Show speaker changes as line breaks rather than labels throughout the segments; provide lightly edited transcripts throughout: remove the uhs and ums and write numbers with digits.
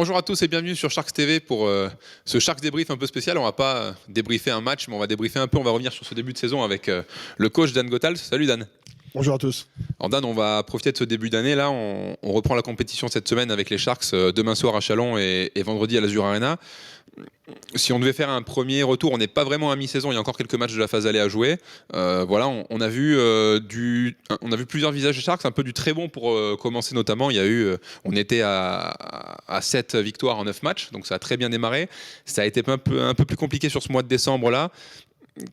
Bonjour à tous et bienvenue sur Sharks TV pour ce Sharks débrief un peu spécial. On va pas débriefer un match, mais on va débriefer un peu. On va revenir sur ce début de saison avec le coach Dan Gotals. Salut Dan.
Bonjour à tous.
Alors Dan, on va profiter de ce début d'année. Là, on reprend la compétition cette semaine avec les Sharks demain soir à Chalon et vendredi à l'Azur Arena. Si on devait faire un premier retour, on n'est pas vraiment à mi-saison, il y a encore quelques matchs de la phase aller à jouer. Voilà, on a vu plusieurs visages des Sharks, un peu du très bon pour commencer notamment. On était à 7 victoires en 9 matchs, donc ça a très bien démarré. Ça a été un peu plus compliqué sur ce mois de décembre là.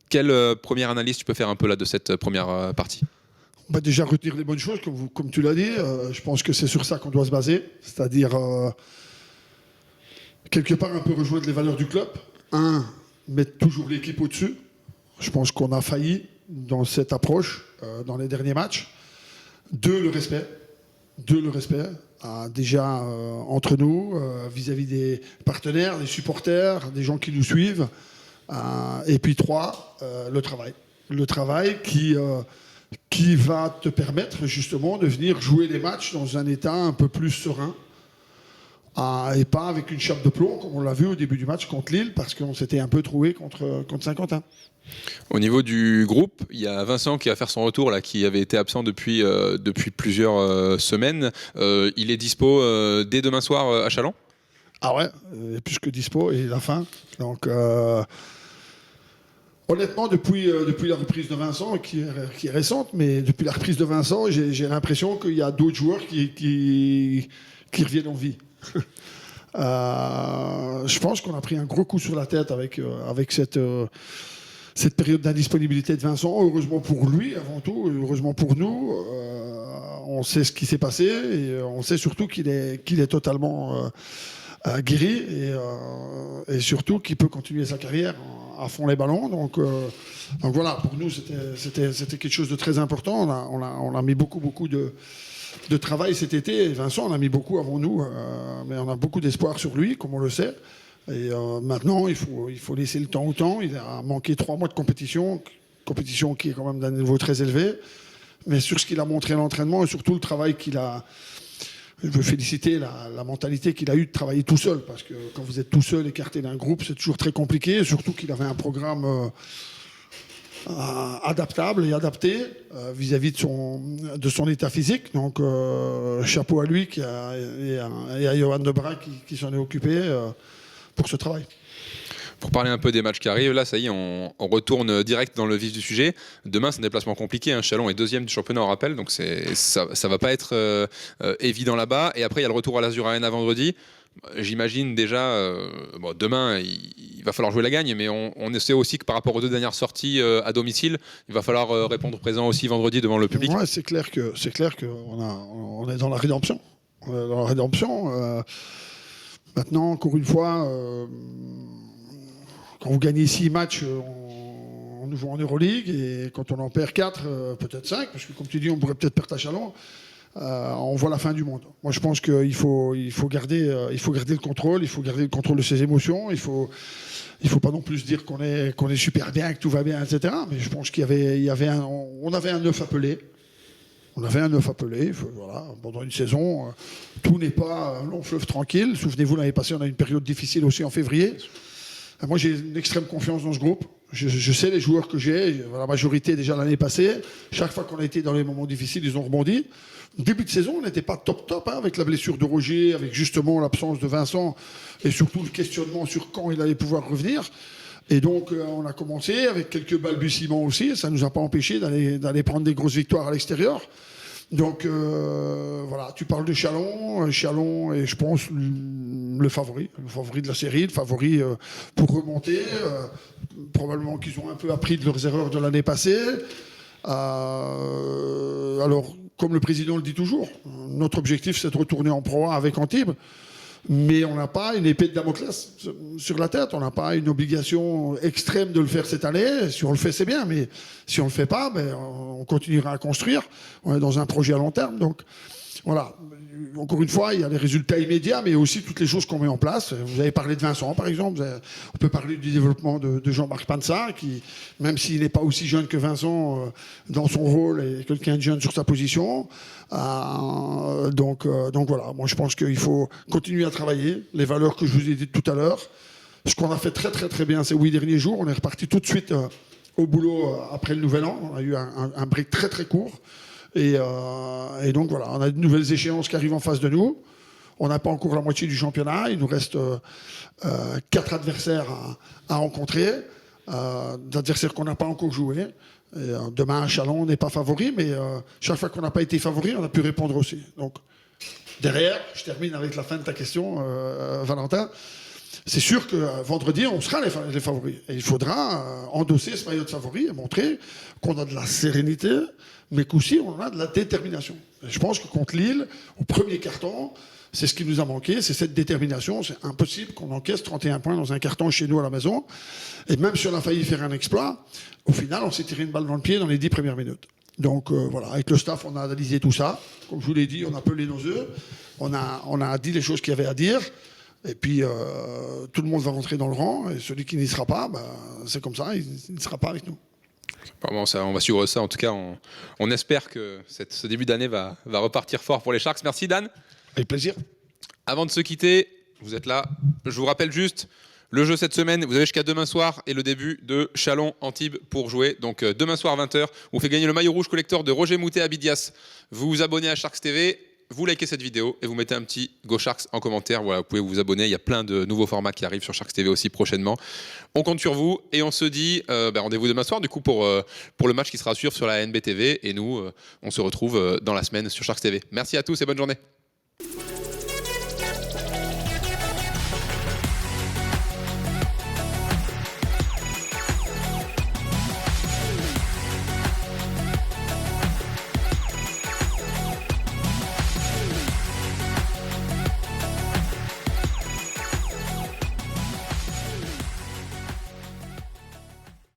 Quelle première analyse tu peux faire un peu là de cette première partie ?
On va déjà retenir les bonnes choses, comme tu l'as dit. Je pense que c'est sur ça qu'on doit se baser, c'est-à-dire quelque part un peu rejoindre les valeurs du club. Mettre toujours l'équipe au-dessus. Je pense qu'on a failli dans cette approche dans les derniers matchs. 2, le respect. Déjà entre nous, vis-à-vis des partenaires, des supporters, des gens qui nous suivent. Et puis 3, le travail. Le travail qui va te permettre justement de venir jouer les matchs dans un état un peu plus serein. Et pas avec une chape de plomb, comme on l'a vu au début du match contre Lille, parce qu'on s'était un peu troué contre Saint-Quentin.
Au niveau du groupe, il y a Vincent qui va faire son retour, là, qui avait été absent depuis plusieurs semaines. Il est dispo dès demain soir à Chalon ?
Ah ouais, plus que dispo, et la fin. Donc, honnêtement, depuis la reprise de Vincent, qui est récente, mais depuis la reprise de Vincent, j'ai l'impression qu'il y a d'autres joueurs qui reviennent en vie. Je pense qu'on a pris un gros coup sur la tête avec cette période d'indisponibilité de Vincent. Heureusement pour lui, avant tout, heureusement pour nous. On sait ce qui s'est passé et on sait surtout qu'il est totalement guéri et surtout qu'il peut continuer sa carrière à fond les ballons. Donc voilà, pour nous, c'était quelque chose de très important. On a mis beaucoup de travail cet été. Et Vincent, on a mis beaucoup avant nous, mais on a beaucoup d'espoir sur lui, comme on le sait. Et maintenant, il faut laisser le temps au temps. Il a manqué 3 mois de compétition qui est quand même d'un niveau très élevé. Mais sur ce qu'il a montré à l'entraînement et surtout le travail qu'il a... Je veux féliciter la mentalité qu'il a eue de travailler tout seul, parce que quand vous êtes tout seul, écarté d'un groupe, c'est toujours très compliqué. Surtout qu'il avait un programme... adaptable et adapté vis-à-vis de son état physique. Donc chapeau à lui et à Johan Debray qui s'en est occupé pour ce travail.
Pour parler un peu des matchs qui arrivent, là ça y est, on retourne direct dans le vif du sujet. Demain c'est un déplacement compliqué, hein. Chalon est 2e du championnat, on rappelle, donc ça va pas être évident là-bas. Et après il y a le retour à l'Azur Arena vendredi. J'imagine déjà, demain il va falloir jouer la gagne, mais on sait aussi que par rapport aux 2 dernières sorties à domicile, il va falloir répondre présent aussi vendredi devant le public.
Ouais, c'est clair qu'on est dans la rédemption. Maintenant, encore une fois, quand vous gagnez 6 matchs en jouant en Euroleague, et quand on en perd 4, peut-être 5, parce que comme tu dis, on pourrait peut-être perdre à Chalon. On voit la fin du monde. Moi, je pense qu'il faut garder le contrôle. Il faut garder le contrôle de ses émotions. Il faut pas non plus dire qu'on est super bien, que tout va bien, etc. Mais je pense on avait un œuf appelé. Voilà, pendant une saison, tout n'est pas un long fleuve tranquille. Souvenez-vous, l'année passée, on a eu une période difficile aussi en février. Moi, j'ai une extrême confiance dans ce groupe. Je sais les joueurs que j'ai, la majorité déjà l'année passée. Chaque fois qu'on a été dans les moments difficiles, ils ont rebondi. Début de saison, on n'était pas top, avec la blessure de Roger, avec justement l'absence de Vincent et surtout le questionnement sur quand il allait pouvoir revenir. Et donc, on a commencé avec quelques balbutiements aussi. Ça ne nous a pas empêché d'aller prendre des grosses victoires à l'extérieur. Donc, voilà, tu parles de Chalon. Chalon est, je pense, le favori de la série, le favori pour remonter. Probablement qu'ils ont un peu appris de leurs erreurs de l'année passée. Alors, comme le président le dit toujours, notre objectif, c'est de retourner en Pro A avec Antibes. Mais on n'a pas une épée de Damoclès sur la tête. On n'a pas une obligation extrême de le faire cette année. Si on le fait, c'est bien. Mais si on ne le fait pas, on continuera à construire. On est dans un projet à long terme. Donc, voilà. Encore une fois, il y a les résultats immédiats, mais aussi toutes les choses qu'on met en place. Vous avez parlé de Vincent, par exemple. On peut parler du développement de Jean-Marc Pansa, qui, même s'il n'est pas aussi jeune que Vincent dans son rôle, est quelqu'un de jeune sur sa position. Donc voilà, moi je pense qu'il faut continuer à travailler. Les valeurs que je vous ai dites tout à l'heure. Ce qu'on a fait très très très bien ces 8 derniers jours, on est reparti tout de suite au boulot après le Nouvel An. On a eu un break très très court. Et donc voilà, on a de nouvelles échéances qui arrivent en face de nous. On n'a pas encore la moitié du championnat. Il nous reste 4 adversaires à rencontrer, d'adversaires qu'on n'a pas encore joués. Et, demain, à Chalon, on n'est pas favori, mais chaque fois qu'on n'a pas été favori, on a pu répondre aussi. Donc derrière, je termine avec la fin de ta question, Valentin. C'est sûr que vendredi, on sera les favoris. Et il faudra endosser ce maillot de favori et montrer qu'on a de la sérénité, mais qu'aussi on a de la détermination. Et je pense que contre Lille, au premier carton, c'est ce qui nous a manqué, c'est cette détermination. C'est impossible qu'on encaisse 31 points dans un carton chez nous à la maison. Et même si on a failli faire un exploit, au final, on s'est tiré une balle dans le pied dans les 10 premières minutes. Donc voilà, avec le staff, on a analysé tout ça. Comme je vous l'ai dit, on a pelé nos œufs. On a dit les choses qu'il y avait à dire. Et puis, tout le monde va rentrer dans le rang. Et celui qui n'y sera pas, c'est comme ça, il ne sera pas avec nous.
Bon, ça, on va suivre ça. En tout cas, on espère que ce début d'année va repartir fort pour les Sharks. Merci, Dan.
Avec plaisir. Avant
de se quitter, vous êtes là. Je vous rappelle juste le jeu cette semaine. Vous avez jusqu'à demain soir et le début de Chalon-Antibes pour jouer. Donc, demain soir, 20h, vous fait gagner le maillot rouge collector de Roger Moutet à Bidias. Vous vous abonnez à Sharks TV. Vous likez cette vidéo et vous mettez un petit Go Sharks en commentaire. Voilà, vous pouvez vous abonner. Il y a plein de nouveaux formats qui arrivent sur Sharks TV aussi prochainement. On compte sur vous et on se dit rendez-vous demain soir du coup pour le match qui sera à suivre sur la NBTV. Et nous, on se retrouve dans la semaine sur Sharks TV. Merci à tous et bonne journée.